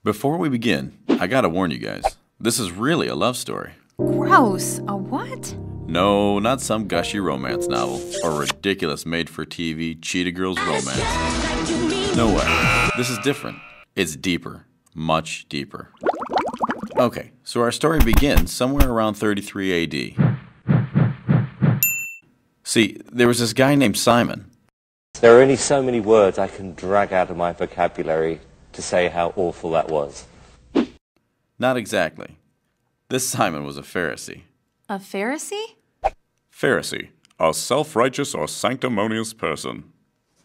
Before we begin, I gotta warn you guys. This is really a love story. Gross. A what? No, not some gushy romance novel or ridiculous made-for-TV cheetah girls romance. No way. This is different. It's deeper. Much deeper. Okay, so our story begins somewhere around 33 AD. See, there was this guy named Simon. There are only so many words I can drag out of my vocabulary to say how awful that was. Not exactly. This Simon was a Pharisee. A Pharisee? Pharisee, a self-righteous or sanctimonious person.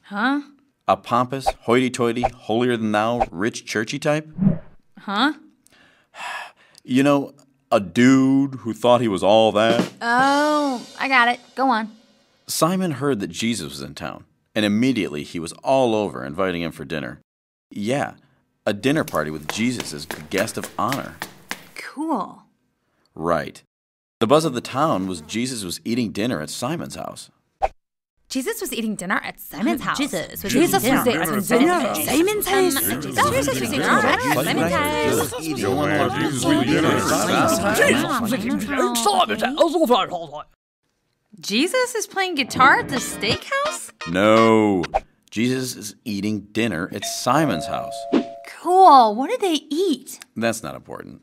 Huh? A pompous, hoity-toity, holier-than-thou, rich churchy type? Huh? You know, a dude who thought he was all that. Oh, I got it. Go on. Simon heard that Jesus was in town, and immediately he was all over inviting him for dinner. Yeah, a dinner party with Jesus as the guest of honor. Cool. Right. The buzz of the town was Jesus was eating dinner at Simon's house. Jesus was eating dinner at Simon's house. Jesus was eating eating dinner dinner at Simon's house. Jesus was eating dinner at Simon's house. Jesus is playing guitar at the steakhouse? No, Jesus is eating dinner at Simon's house. Cool. What did they eat? That's not important.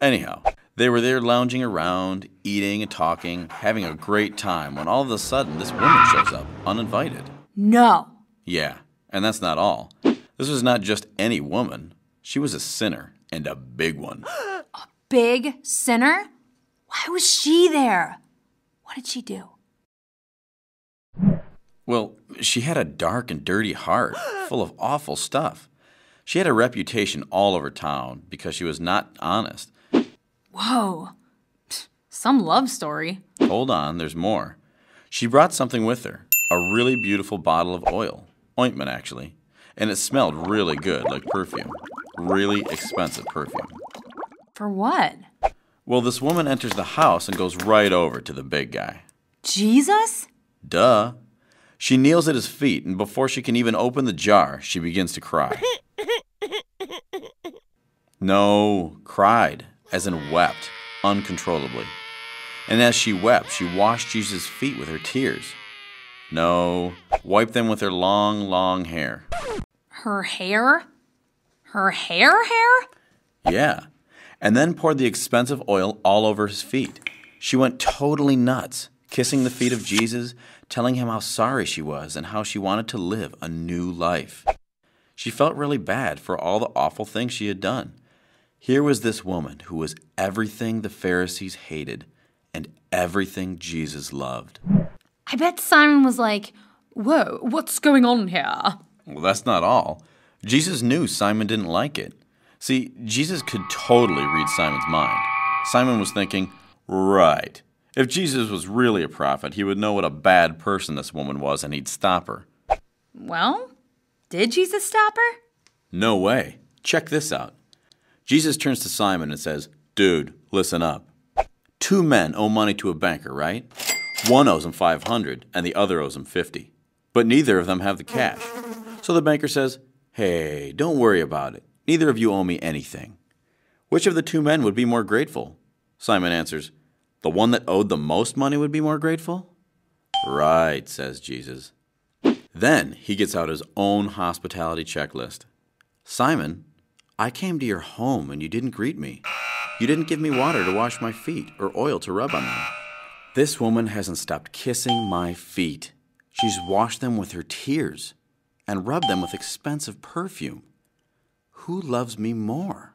Anyhow, they were there lounging around, eating and talking, having a great time, when all of a sudden this woman shows up, uninvited. No. Yeah, and that's not all. This was not just any woman. She was a sinner, and a big one. A big sinner? Why was she there? What did she do? Well, she had a dark and dirty heart, full of awful stuff. She had a reputation all over town because she was not honest. Whoa. Some love story. Hold on, there's more. She brought something with her, a really beautiful bottle of oil, ointment actually, and it smelled really good, like perfume. Really expensive perfume. For what? Well, this woman enters the house and goes right over to the big guy. Jesus? Duh. She kneels at his feet, and before she can even open the jar, she begins to cry. No, cried, as in wept, uncontrollably. And as she wept, she washed Jesus' feet with her tears. No, wiped them with her long, long hair. Her hair? Her hair? Yeah, and then poured the expensive oil all over his feet. She went totally nuts, kissing the feet of Jesus, telling him how sorry she was and how she wanted to live a new life. She felt really bad for all the awful things she had done. Here was this woman who was everything the Pharisees hated and everything Jesus loved. I bet Simon was like, whoa, what's going on here? Well, that's not all. Jesus knew Simon didn't like it. See, Jesus could totally read Simon's mind. Simon was thinking, right, if Jesus was really a prophet, he would know what a bad person this woman was and he'd stop her. Well, did Jesus stop her? No way. Check this out. Jesus turns to Simon and says, dude, listen up. 2 men owe money to a banker, right? One owes him 500 and the other owes him 50. But neither of them have the cash. So the banker says, hey, don't worry about it. Neither of you owe me anything. Which of the 2 men would be more grateful? Simon answers, the one that owed the most money would be more grateful? Right, says Jesus. Then he gets out his own hospitality checklist. Simon, I came to your home and you didn't greet me. You didn't give me water to wash my feet or oil to rub on them. This woman hasn't stopped kissing my feet. She's washed them with her tears and rubbed them with expensive perfume. Who loves me more?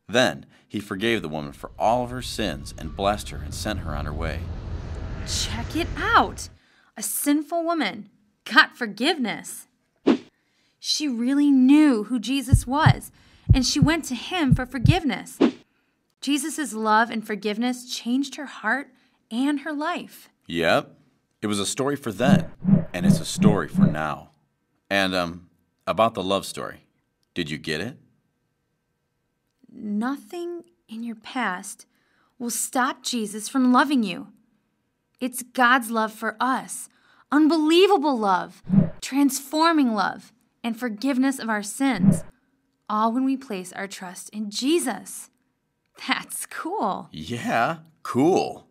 Then he forgave the woman for all of her sins and blessed her and sent her on her way. Check it out. A sinful woman got forgiveness. She really knew who Jesus was, and she went to him for forgiveness. Jesus' love and forgiveness changed her heart and her life. Yep. It was a story for then, and it's a story for now. And, about the love story. Did you get it? Nothing in your past will stop Jesus from loving you. It's God's love for us. Unbelievable love. Transforming love. and forgiveness of our sins, all when we place our trust in Jesus. That's cool. Yeah, cool.